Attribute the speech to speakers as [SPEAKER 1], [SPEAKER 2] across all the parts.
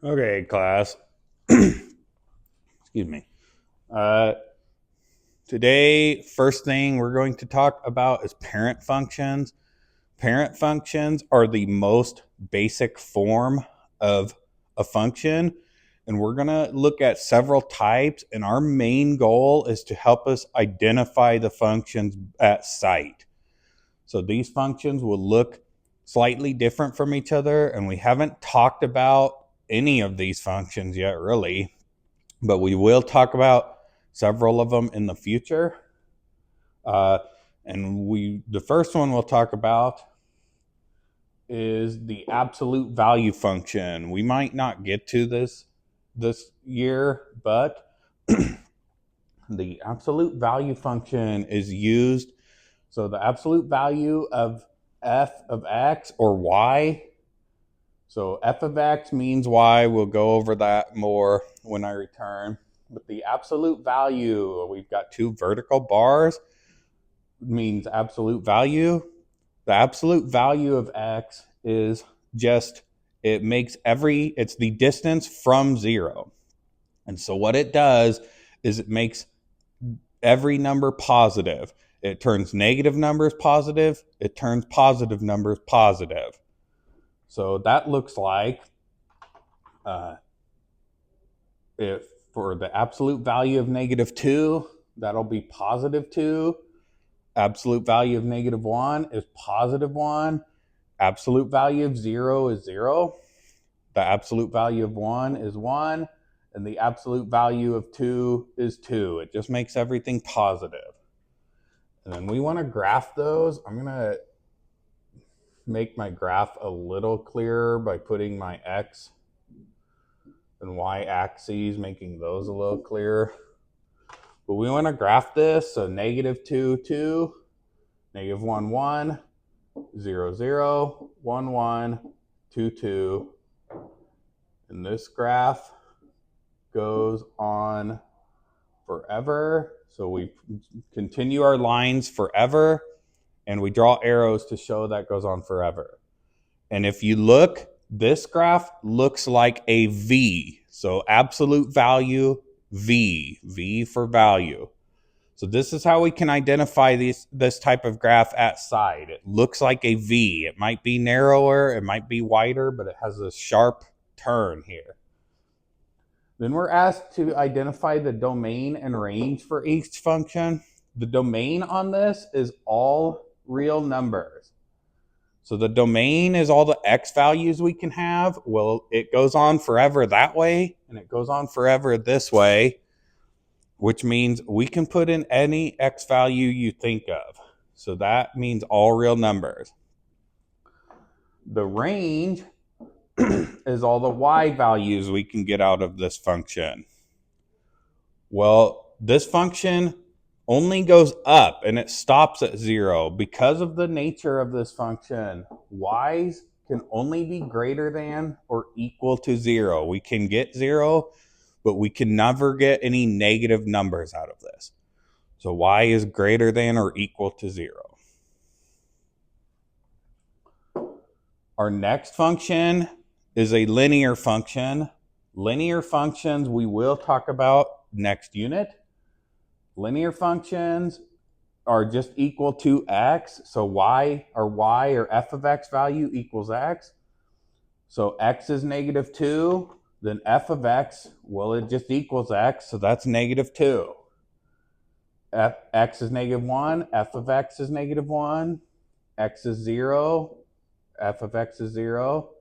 [SPEAKER 1] Okay, class. Excuse me. Uh, Today, first thing we're going to talk about is parent functions. Parent functions are the most basic form of a function, and we're going to look at several types, and our main goal is to help us identify the functions at sight. So these functions will look slightly different from each other, and we haven't talked about any of these functions yet, really, but we will talk about several of them in the future. Uh, the first one we'll talk about is the absolute value function. We might not get to this year, but the absolute value function is used. So the absolute value of f of x or y. So f of x means y. We'll go over that more when I return. But the absolute value, we've got two vertical bars, means absolute value. The absolute value of x is just, it's the distance from zero. And so what it does is it makes every number positive. It turns negative numbers positive. It turns positive numbers positive. So that looks like uh, if for the absolute value of -2, that'll be +2. Absolute value of -1 is +1. Absolute value of 0 is 0. The absolute value of 1 is 1. And the absolute value of 2 is 2. It just makes everything positive. And then we want to graph those. I'm going to make my graph a little clearer by putting my x and y axes, making those a little clearer. But we want to graph this. So -2, 2, -1, 1, 0, 0, 1, 1, 2, 2. And this graph goes on forever. So we continue our lines forever, and we draw arrows to show that goes on forever. And if you look, this graph looks like a V. So absolute value, V for value. So this is how we can identify this type of graph at sight. It looks like a V. It might be narrower, it might be wider, but it has a sharp turn here. Then we're asked to identify the domain and range for each function. The domain on this is all real numbers. So the domain is all the x values we can have. Well, it goes on forever that way, and it goes on forever this way, which means we can put in any x value you think of. So that means all real numbers. The range is all the y values we can get out of this function. Well, this function only goes up and it stops at 0. Because of the nature of this function, y's can only be greater than or equal to 0. We can get 0, but we can never get any negative numbers out of this. So y is greater than or equal to 0. Our next function is a linear function. Linear functions we will talk about next unit. Linear functions are just equal to x. So y or f of x value equals x. So x is -2. Then f of x, well, it just equals x. So that's -2. X is -1. F of x is -1. X is 0. F of x is 0.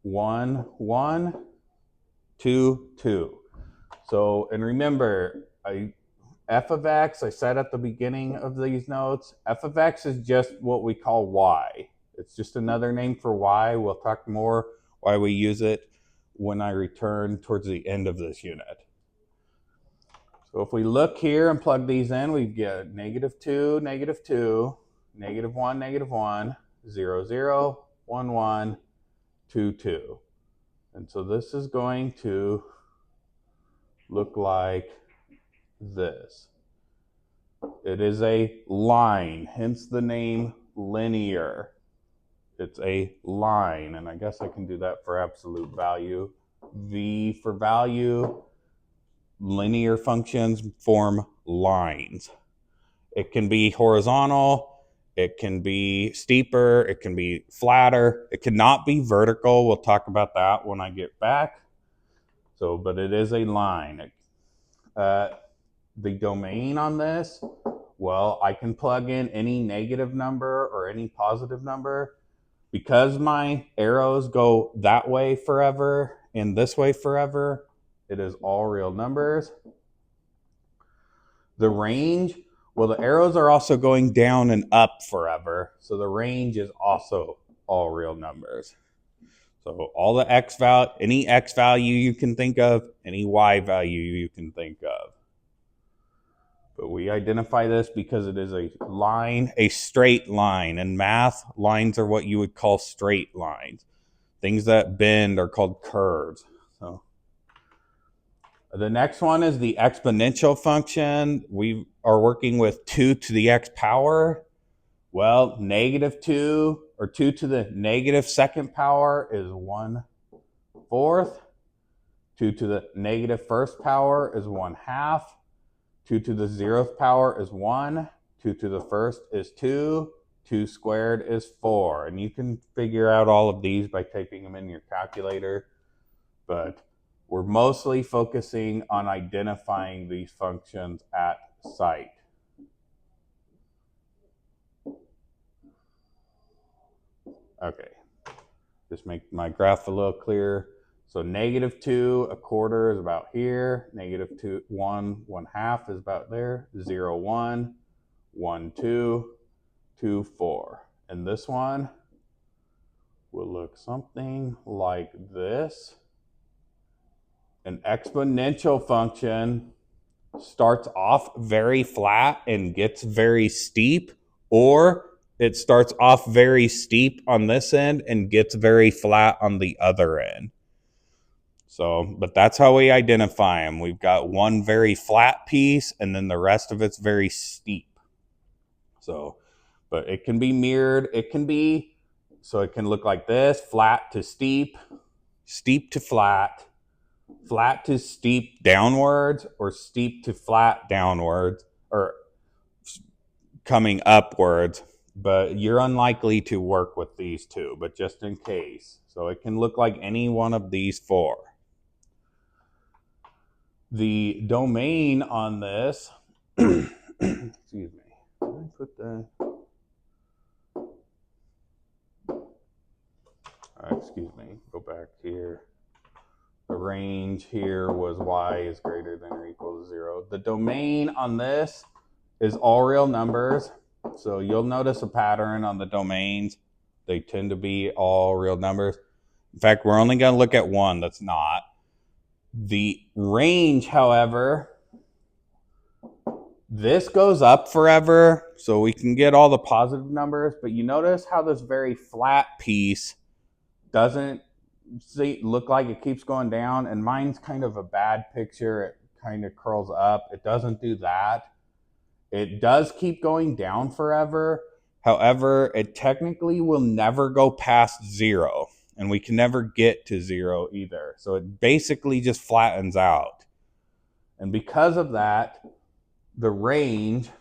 [SPEAKER 1] 1, 1, 2, 2. So, and remember, f of x, I said at the beginning of these notes, f of x is just what we call y. It's just another name for y. We'll talk more why we use it when I return towards the end of this unit. So if we look here and plug these in, we get -2, -2, -1, -1, 0, 0, 1, 1, 2, 2. And so this is going to look like this. It is a line, hence the name linear. It's a line, and I guess I can do that for absolute value. V for value. Linear functions form lines. It can be horizontal, it can be steeper, it can be flatter, it cannot be vertical. We'll talk about that when I get back. So, but it is a line. The domain on this, well, I can plug in any negative number or any positive number. Because my arrows go that way forever and this way forever, it is all real numbers. The range, well, the arrows are also going down and up forever, so the range is also all real numbers. So all the x value, any x value you can think of, any y value you can think of. But we identify this because it is a line, a straight line. In math, lines are what you would call straight lines. Things that bend are called curves. So the next one is the exponential function. We are working with 2 to the x power. Well, negative 2 or 2 to the negative second power is 1/4. 2 to the negative first power is 1/2. 2 to the 0th power is 1. 2 to the first is 2. 2 squared is 4. And you can figure out all of these by typing them in your calculator. But we're mostly focusing on identifying these functions at sight. Okay, just make my graph a little clearer. So negative 2, 1/4 is about here. Negative 2, 1, 1/2 is about there. 0, 1, 1, 2, 2, 4. And this one will look something like this. An exponential function starts off very flat and gets very steep, or it starts off very steep on this end and gets very flat on the other end. So, but that's how we identify them. We've got one very flat piece and then the rest of it's very steep. So, but it can be mirrored. It can be, so it can look like this, flat to steep, steep to flat, flat to steep downwards, or steep to flat downwards, or coming upwards. But you're unlikely to work with these two, but just in case. So it can look like any one of these four. The domain on this, excuse me, can I put that? Excuse me, go back here. The range here was y is greater than or equal to 0. The domain on this is all real numbers. So you'll notice a pattern on the domains. They tend to be all real numbers. In fact, we're only going to look at one that's not. The range, however, this goes up forever, so we can get all the positive numbers, but you notice how this very flat piece doesn't look like it keeps going down, and mine's kind of a bad picture. It kind of curls up. It doesn't do that. It does keep going down forever. However, it technically will never go past 0, and we can never get to 0 either. So it basically just flattens out. And because of that, the range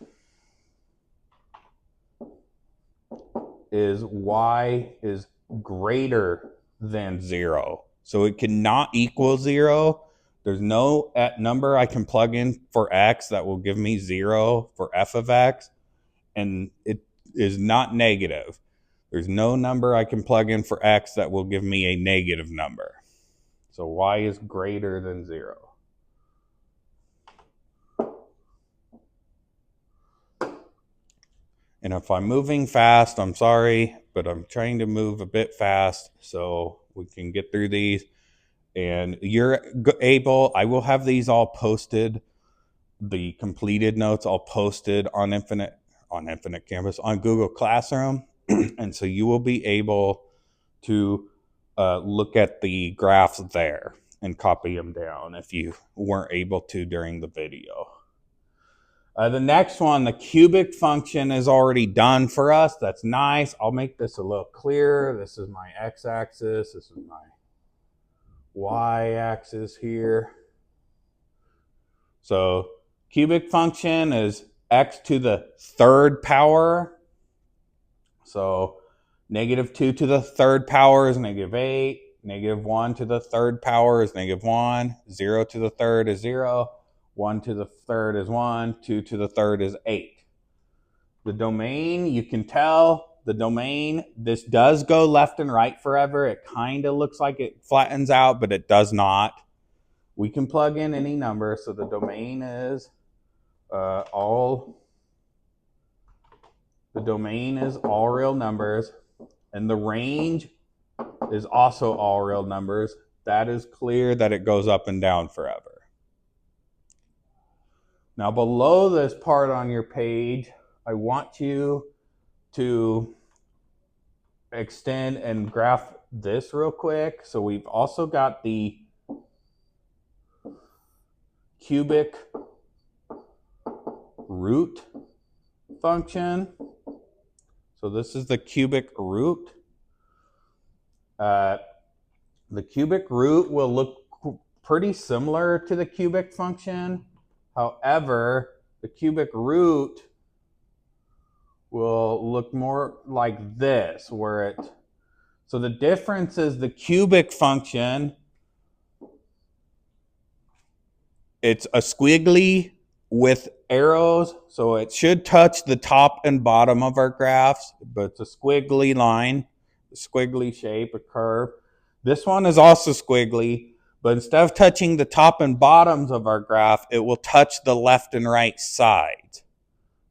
[SPEAKER 1] is y is greater than 0. So it cannot equal 0. There's no number I can plug in for x that will give me 0 for f of x, and it is not negative. There's no number I can plug in for x that will give me a negative number. So y is greater than 0. And if I'm moving fast, I'm sorry, but I'm trying to move a bit fast so we can get through these. And you're able, I will have these all posted, the completed notes all posted on Infinite Campus, on Google Classroom. And so you will be able to look at the graphs there and copy them down if you weren't able to during the video. The next one, the cubic function, is already done for us. That's nice. I'll make this a little clearer. This is my x-axis. This is my y-axis here. So cubic function is x to the third power. So -2 to the third power is -8. -1 to the third power is -1. 0 to the third is 0. 1 to the third is 1. 2 to the third is 8. The domain, you can tell the domain, this does go left and right forever. It kind of looks like it flattens out, but it does not. We can plug in any number. So the domain is all real numbers, and the range is also all real numbers. That is clear that it goes up and down forever. Now below this part on your page, I want you to extend and graph this real quick. So we've also got the cubic root function. So this is the cubic root. The cubic root will look pretty similar to the cubic function. However, the cubic root will look more like this, so the difference is the cubic function, it's a squiggly with arrows, so it should touch the top and bottom of our graphs, but it's a squiggly line, a squiggly shape, a curve. This one is also squiggly, but instead of touching the top and bottoms of our graph, it will touch the left and right sides.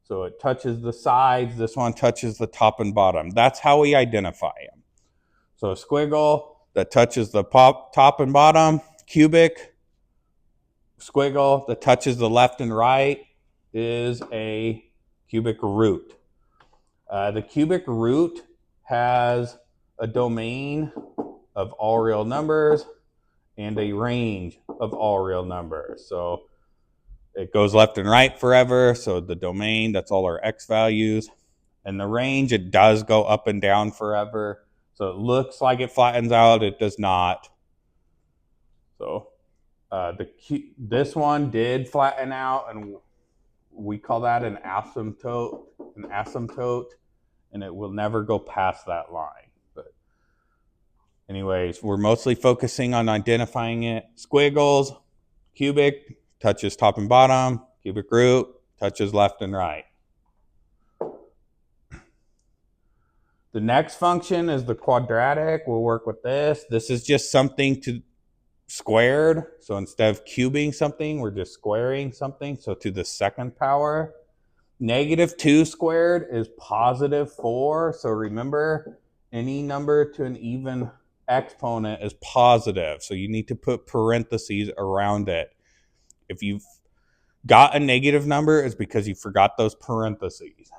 [SPEAKER 1] So it touches the sides, this one touches the top and bottom. That's how we identify them. So a squiggle that touches the top and bottom, cubic squiggle that touches the left and right is a cubic root. The cubic root has a domain of all real numbers and a range of all real numbers. So it goes left and right forever. So the domain, that's all our x values. And the range, it does go up and down forever. So it looks like it flattens out. It does not. So this one did flatten out, and we call that an asymptote, and it will never go past that line. But anyways, we're mostly focusing on identifying it. Squiggles, cubic, touches top and bottom. Cubic root, touches left and right. The next function is the quadratic. We'll work with this. This is just something to squared. So instead of cubing something, we're just squaring something. So to the second power. -2 squared is +4. So remember, any number to an even exponent is positive. So you need to put parentheses around it. If you've got a negative number, it's because you forgot those parentheses.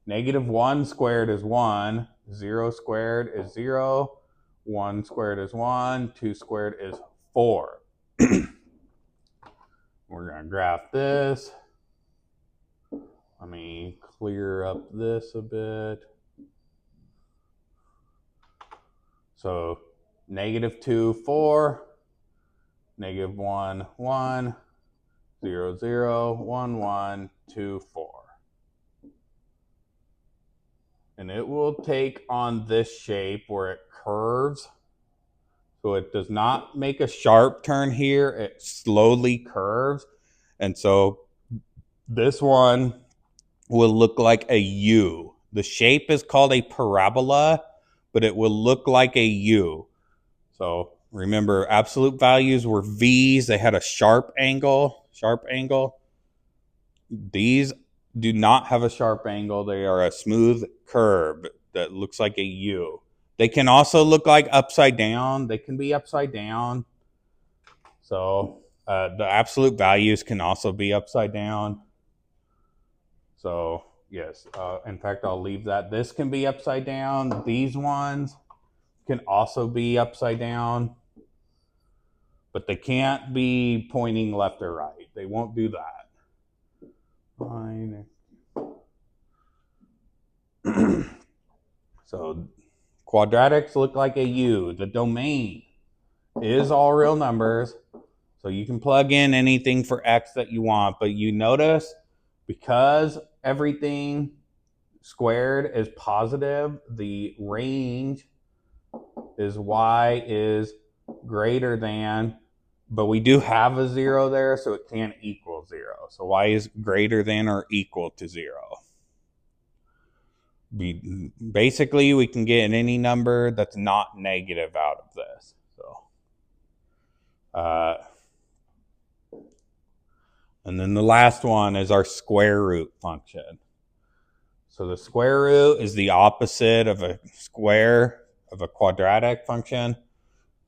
[SPEAKER 1] -1 squared is 1. 0 squared is 0. 1 squared is 1. 2 squared is 4. We're going to graph this. Let me clear up this a bit. So -2, 4. -1, 1. 0, 0. 1, 1. 2, 4. And it will take on this shape where it curves. So it does not make a sharp turn here. It slowly curves. And so this one will look like a U. The shape is called a parabola, but it will look like a U. So remember, absolute values were V's. They had a sharp angle. These do not have a sharp angle. They are a smooth curve that looks like a U. They can also look like upside down. They can be upside down. So the absolute values can also be upside down. So yes, in fact, I'll leave that. This can be upside down. These ones can also be upside down. But they can't be pointing left or right. They won't do that. Fine. So quadratics look like a U. The domain is all real numbers. So you can plug in anything for x that you want, but you notice because everything squared is positive, the range is y is greater than, but we do have a 0 there, so it can't equal 0. So y is greater than or equal to 0. Basically, we can get any number that's not negative out of this. And then the last one is our square root function. So the square root is the opposite of a square, of a quadratic function.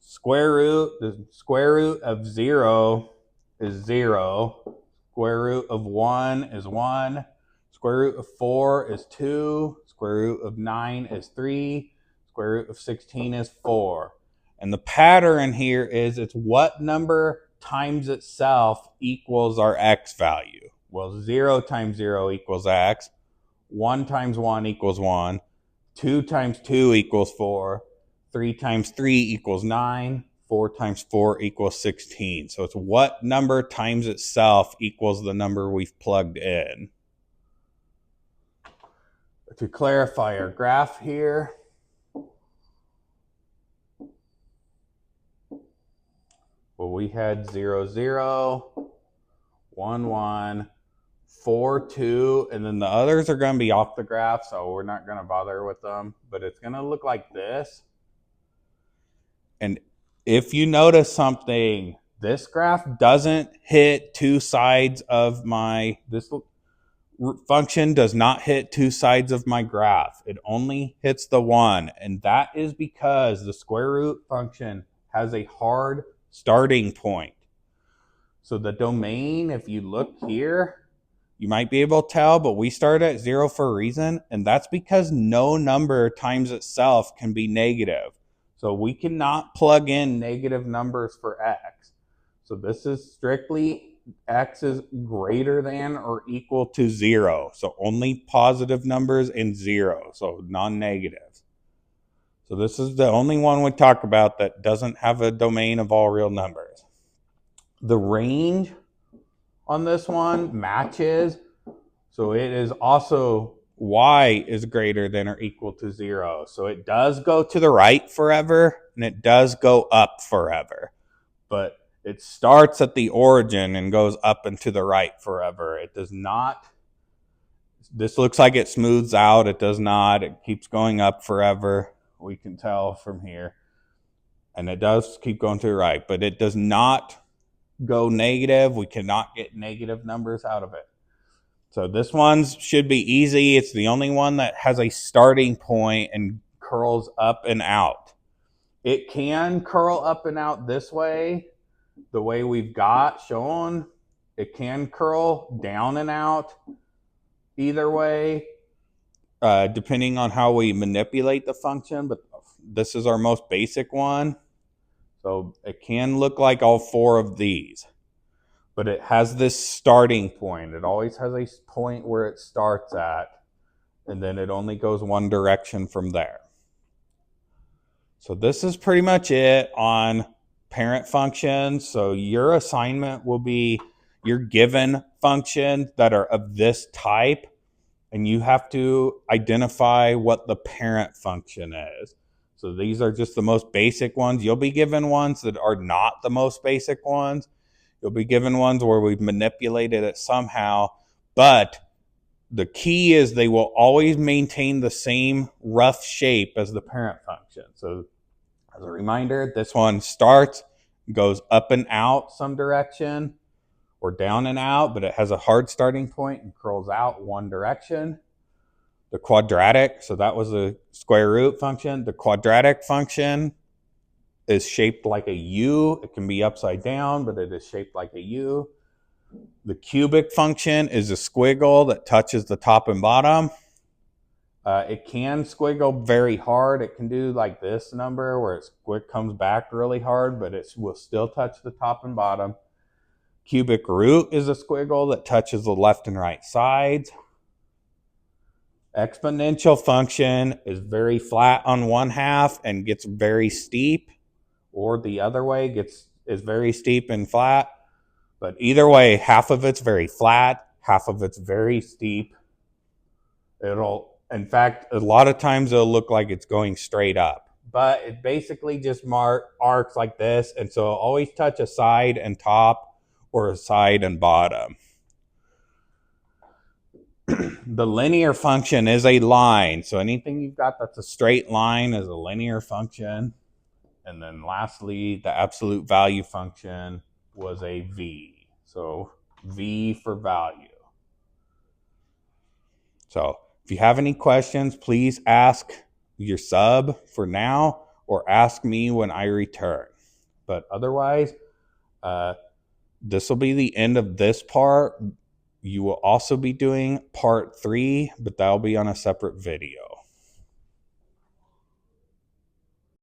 [SPEAKER 1] The square root of 0 is 0. Square root of 1 is 1. Square root of 4 is 2. Square root of 9 is 3. Square root of 16 is 4. And the pattern here is it's what number times itself equals our x value. Well, 0 times 0 equals x. 1 times 1 equals 1. 2 times 2 equals 4. 3 times 3 equals 9. 4 times 4 equals 16. So it's what number times itself equals the number we've plugged in. To clarify our graph here, well, we had 0, 0, 1, 1, 4, 2, and then the others are going to be off the graph, so we're not going to bother with them, but it's going to look like this. And if you notice something, this graph doesn't hit two sides of this function does not hit two sides of my graph. It only hits the one, and that is because the square root function has a hard starting point. So the domain, if you look here, you might be able to tell, but we start at 0 for a reason, and that's because no number times itself can be negative. So we cannot plug in negative numbers for x. So this is strictly x is greater than or equal to 0. So only positive numbers and 0, so non-negative. So this is the only one we talk about that doesn't have a domain of all real numbers. The range on this one matches. So it is also y is greater than or equal to 0. So it does go to the right forever, and it does go up forever. But it starts at the origin and goes up and to the right forever. It does not. This looks like it smooths out. It does not. It keeps going up forever. We can tell from here. And it does keep going to the right, but it does not go negative. We cannot get negative numbers out of it. So this one should be easy. It's the only one that has a starting point and curls up and out. It can curl up and out this way, the way we've got shown. It can curl down and out either way, depending on how we manipulate the function, but this is our most basic one. So it can look like all four of these, but it has this starting point. It always has a point where it starts at, and then it only goes one direction from there. So this is pretty much it on parent functions. So your assignment will be your given functions that are of this type, and you have to identify what the parent function is. So these are just the most basic ones. You'll be given ones that are not the most basic ones. You'll be given ones where we've manipulated it somehow, but the key is they will always maintain the same rough shape as the parent function. So as a reminder, this one starts, goes up and out some direction, or down and out, but it has a hard starting point and curls out one direction. The quadratic, so that was a square root function. The quadratic function is shaped like a U. It can be upside down, but it is shaped like a U. The cubic function is a squiggle that touches the top and bottom. It can squiggle very hard. It can do like this number where it comes back really hard, but it will still touch the top and bottom. Cubic root is a squiggle that touches the left and right sides. Exponential function is very flat on one half and gets very steep or the other way is very steep and flat. But either way, half of it's very flat, half of it's very steep. In fact, a lot of times it'll look like it's going straight up, but it basically just arcs like this. And so always touch a side and top or a side and bottom. The linear function is a line. So anything you've got that's a straight line is a linear function. And then lastly, the absolute value function was a v. So v for value. So if you have any questions, please ask your sub for now or ask me when I return. But otherwise, this will be the end of this part. You will also be doing part 3, but that'll be on a separate video.